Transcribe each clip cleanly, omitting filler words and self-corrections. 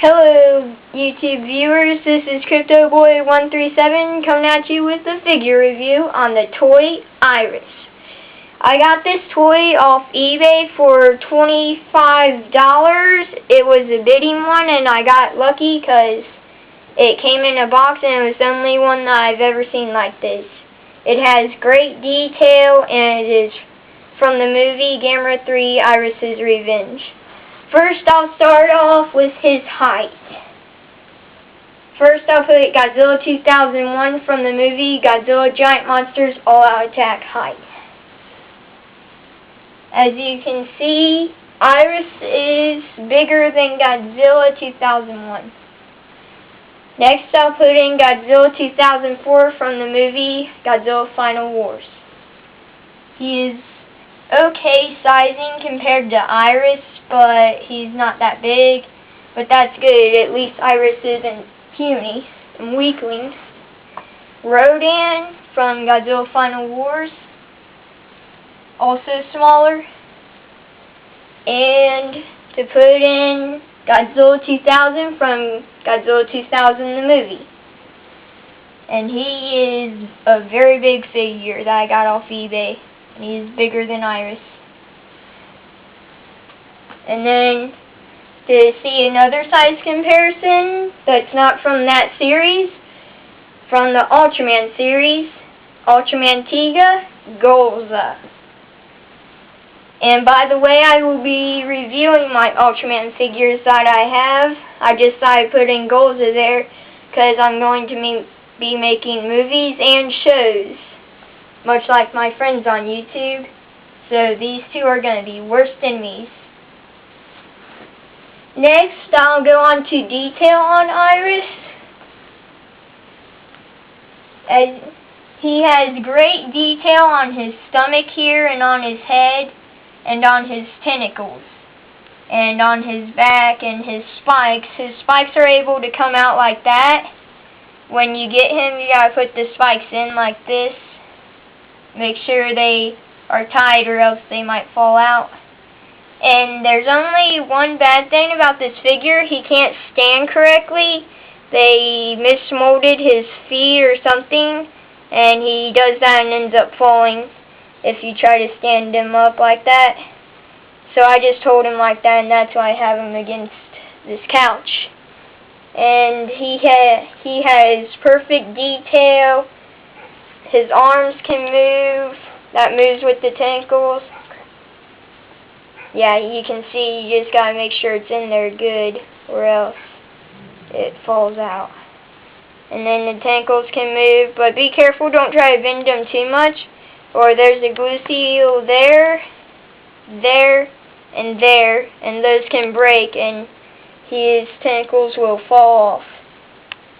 Hello, YouTube viewers. This is CryptoBoy137 coming at you with a figure review on the toy Irys. I got this toy off eBay for $25. It was a bidding one, and I got lucky because it came in a box, and it was the only one that I've ever seen like this. It has great detail, and it is from the movie Gamera 3: Irys' Revenge. First, I'll start off with his height. First, I'll put Godzilla 2001 from the movie Godzilla Giant Monsters All-Out Attack height. As you can see, Irys is bigger than Godzilla 2001. Next, I'll put in Godzilla 2004 from the movie Godzilla Final Wars. He is okay sizing compared to Irys, but he's not that big. But that's good. At least Irys isn't puny and weakling. Rodan from Godzilla Final Wars, also smaller. And to put in Godzilla 2000 from Godzilla 2000 the movie. And he is a very big figure that I got off eBay. And he's bigger than Irys. And then, to see another size comparison that's not from that series, from the Ultraman series, Ultraman Tiga, Golza. And by the way, I will be reviewing my Ultraman figures that I have. I just thought I'd put in Golza there because I'm going to be making movies and shows, much like my friends on YouTube. So these two are going to be worst enemies. Next, I'll go on to detail on Irys. As he has great detail on his stomach here, and on his head, and on his tentacles, and on his back, and his spikes. His spikes are able to come out like that. When you get him, you gotta put the spikes in like this. Make sure they are tied, or else they might fall out. And there's only one bad thing about this figure. He can't stand correctly. They mismolded his feet or something, and he does that and ends up falling if you try to stand him up like that. So I just hold him like that, and that's why I have him against this couch. And he has perfect detail. His arms can move. That moves with the tentacles. Yeah, you can see, you just gotta make sure it's in there good, or else it falls out. And then the tentacles can move, but be careful, don't try to bend them too much, or there's a glue seal there, and there, and those can break, and his tentacles will fall off.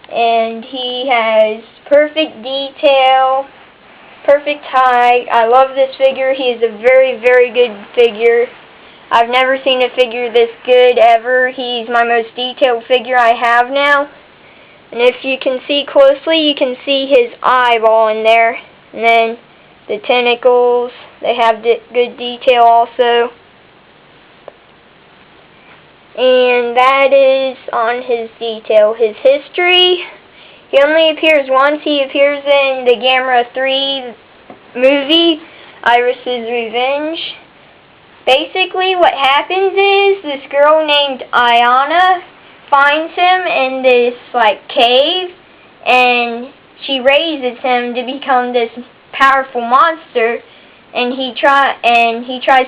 And he has perfect detail, perfect height. I love this figure. He is a very, very good figure. I've never seen a figure this good ever. He's my most detailed figure I have now. And if you can see closely, you can see his eyeball in there. And then the tentacles, they have good detail also. And that is on his detail. His history, he only appears once. He appears in the Gamera 3 movie, Irys' Revenge. Basically, what happens is this girl named Ayana finds him in this cave, and she raises him to become this powerful monster. And he tries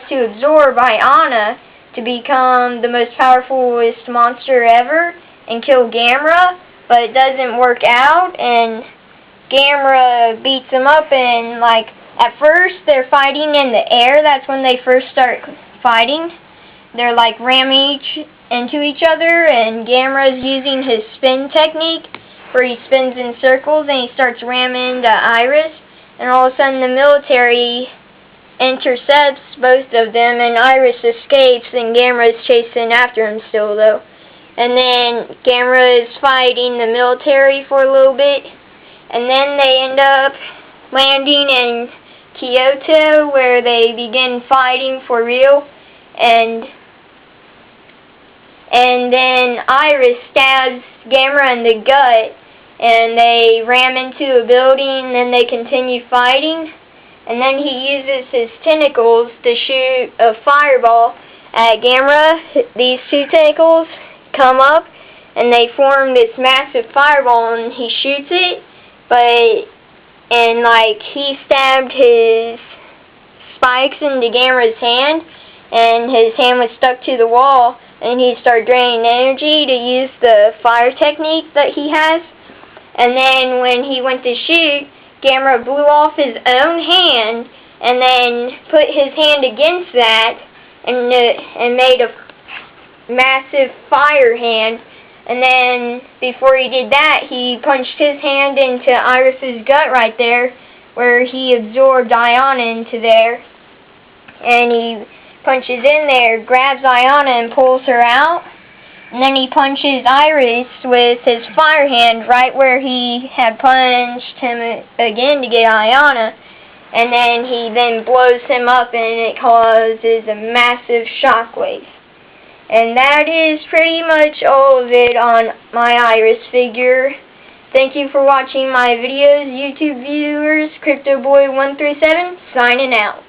to absorb Ayana to become the most powerfulest monster ever and kill Gamera, but it doesn't work out. And Gamera beats him up, and at first, they're fighting in the air. That's when they first start fighting. They're ramming into each other, and Gamera's using his spin technique, where he spins in circles, and he starts ramming into Irys. And all of a sudden, the military intercepts both of them, and Irys escapes, and Gamera's chasing after him still, though. And then Gamera is fighting the military for a little bit, and then they end up landing in Kyoto, where they begin fighting for real, and and then Irys stabs Gamera in the gut, and they ram into a building, and then they continue fighting, and then he uses his tentacles to shoot a fireball at Gamera. These two tentacles come up, and they form this massive fireball, and he shoots it, and like, he stabbed his spikes into Gamera's hand, and his hand was stuck to the wall, and he started draining energy to use the fire technique that he has. And then when he went to shoot, Gamera blew off his own hand, and then put his hand against that, and made a massive fire hand. And then before he did that, he punched his hand into Irys' gut right there, where he absorbed Iona into there. And he punches in there, grabs Iona and pulls her out. And then he punches Irys with his fire hand right where he had punched him again to get Iona. And then he blows him up, and it causes a massive shockwave. And that is pretty much all of it on my Irys figure. Thank you for watching my videos, YouTube viewers. CryptoBoy137 signing out.